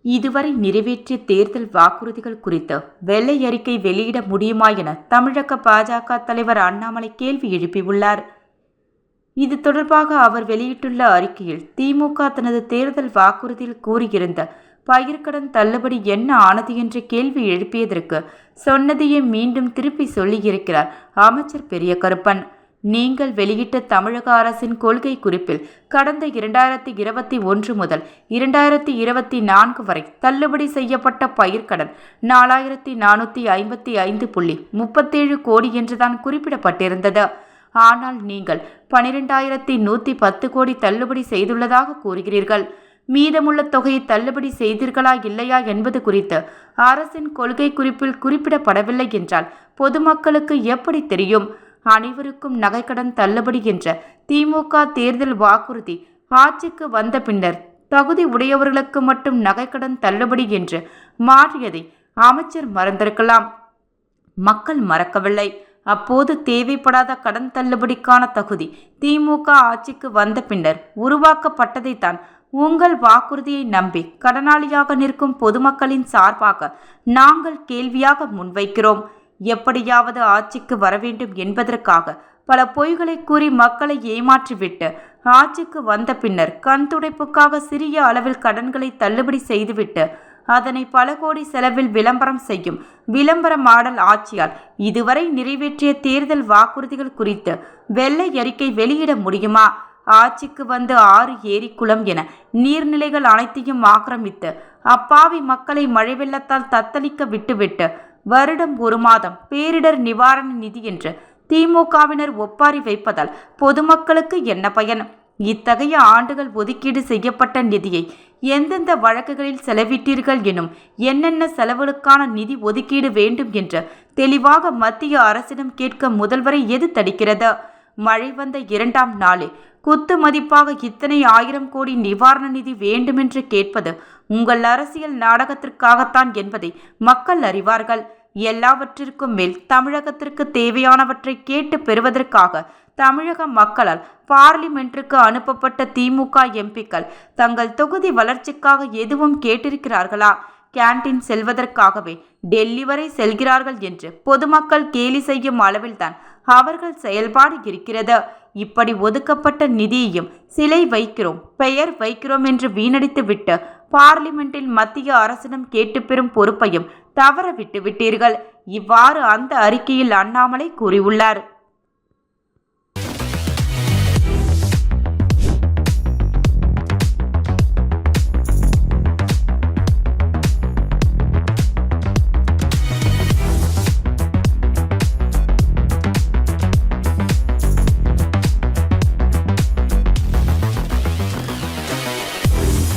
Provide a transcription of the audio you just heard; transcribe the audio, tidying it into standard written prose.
இதுவரை நிறைவேற்றிய தேர்தல் வாக்குறுதிகள் குறித்து வெள்ளை அறிக்கை வெளியிட முடியுமா என தமிழக பாஜக தலைவர் அண்ணாமலை கேள்வி எழுப்பியுள்ளார். இது தொடர்பாக அவர் வெளியிட்டுள்ள அறிக்கையில், திமுக தனது தேர்தல் வாக்குறுதியில் கூறியிருந்த பயிர்க்கடன் தள்ளுபடி என்ன ஆனது என்ற கேள்வி எழுப்பியதற்கு சொன்னதையே மீண்டும் திருப்பி சொல்லியிருக்கிறார் அமைச்சர் பெரிய கருப்பன். நீங்கள் வெளியிட்ட தமிழக அரசின் கொள்கை குறிப்பில் கடந்த 2021 முதல் 2024 வரை தள்ளுபடி செய்யப்பட்ட பயிர்க்கடன் 4455.37 கோடி என்றுதான் குறிப்பிடப்பட்டிருந்தது. ஆனால் நீங்கள் 12,110 கோடி தள்ளுபடி செய்துள்ளதாக கூறுகிறீர்கள். மீதமுள்ள தொகையை தள்ளுபடி செய்தீர்களா இல்லையா என்பது குறித்து அரசின் கொள்கை குறிப்பில் குறிப்பிடப்படவில்லை என்றால் பொதுமக்களுக்கு எப்படி தெரியும்? அனைவருக்கும் நகைக்கடன் தள்ளுபடி என்ற திமுக தேர்தல் வாக்குறுதி ஆட்சிக்கு வந்த பின்னர் தகுதி உடையவர்களுக்கு மட்டும் நகைக்கடன் தள்ளுபடி என்று மாற்றியதை அமைச்சர் மறந்திருக்கலாம். மக்கள் மறக்கவில்லை. அப்போது தேவைப்படாத கடன் தள்ளுபடிக்கான தகுதி திமுக ஆட்சிக்கு வந்த பின்னர் உருவாக்கப்பட்டதைத்தான் உங்கள் வாக்குறுதியை நம்பி கடனாளியாக நிற்கும் பொதுமக்களின் சார்பாக நாங்கள் கேள்வியாக முன்வைக்கிறோம். எப்படியாவது ஆட்சிக்கு வரவேண்டும் என்பதற்காக பல பொய்களை கூறி மக்களை ஏமாற்றிவிட்டு ஆட்சிக்கு வந்த பின்னர் கண் துடைப்புக்காக சிறிய அளவில் கடன்களை தள்ளுபடி செய்துவிட்டு அதனை பல கோடி செலவில் விளம்பரம் செய்யும் விளம்பர மாடல் ஆட்சியால் இதுவரை நிறைவேற்றிய தேர்தல் வாக்குறுதிகள் குறித்து வெள்ளை அறிக்கை வெளியிட முடியுமா? ஆட்சிக்கு வந்து 6 ஏரி குளம் என நீர்நிலைகள் அனைத்தையும் ஆக்கிரமித்து அப்பாவி மக்களை மழை வெள்ளத்தால் தத்தளிக்க விட்டுவிட்டு வருடம் 1 மாதம் பேரிடர் நிவாரண நிதி என்று திமுகவினர் ஒப்பாரி வைப்பதால் பொதுமக்களுக்கு என்ன பயன்? இத்தகைய ஆண்டுகள் ஒதுக்கீடு செய்யப்பட்ட நிதியை எந்தெந்த வழக்குகளில் செலவிட்டீர்கள் எனும் என்னென்ன செலவுகளுக்கான நிதி ஒதுக்கீடு வேண்டும் என்று தெளிவாக மத்திய அரசிடம் கேட்க முதல்வரை எது தடுக்கிறது? மழை வந்த 2ஆம் நாளே குத்து மதிப்பாக இத்தனை 1000 கோடி நிவாரண நிதி வேண்டுமென்று கேட்பது உங்கள் அரசியல் நாடகத்திற்காகத்தான் என்பதை மக்கள் அறிவார்கள். எல்லாவற்றிற்கும் மேல் தமிழகத்திற்கு தேவையானவற்றை கேட்டு பெறுவதற்காக தமிழக மக்களால் பார்லிமென்றுக்கு அனுப்பப்பட்ட திமுக எம்பிக்கள் தங்கள் தொகுதி வளர்ச்சிக்காக எதுவும் கேட்டிருக்கிறார்களா? கேண்டீன் செல்வதற்காகவே டெல்லி வரை செல்கிறார்கள் என்று பொதுமக்கள் கேலி செய்யும் அளவில்தான் அவர்கள் செயல்பாடு இருக்கிறது. இப்படி ஒதுக்கப்பட்ட நிதியையும் சிலை வைக்கிறோம், பெயர் வைக்கிறோம் என்று வீணடித்து விட்டு பார்லிமெண்டில் மத்திய அரசிடம் கேட்டு பெறும் பொறுப்பையும் தவற விட்டு விட்டீர்கள். இவ்வாறு அந்த அறிக்கையில் அண்ணாமலை கூறியுள்ளார்.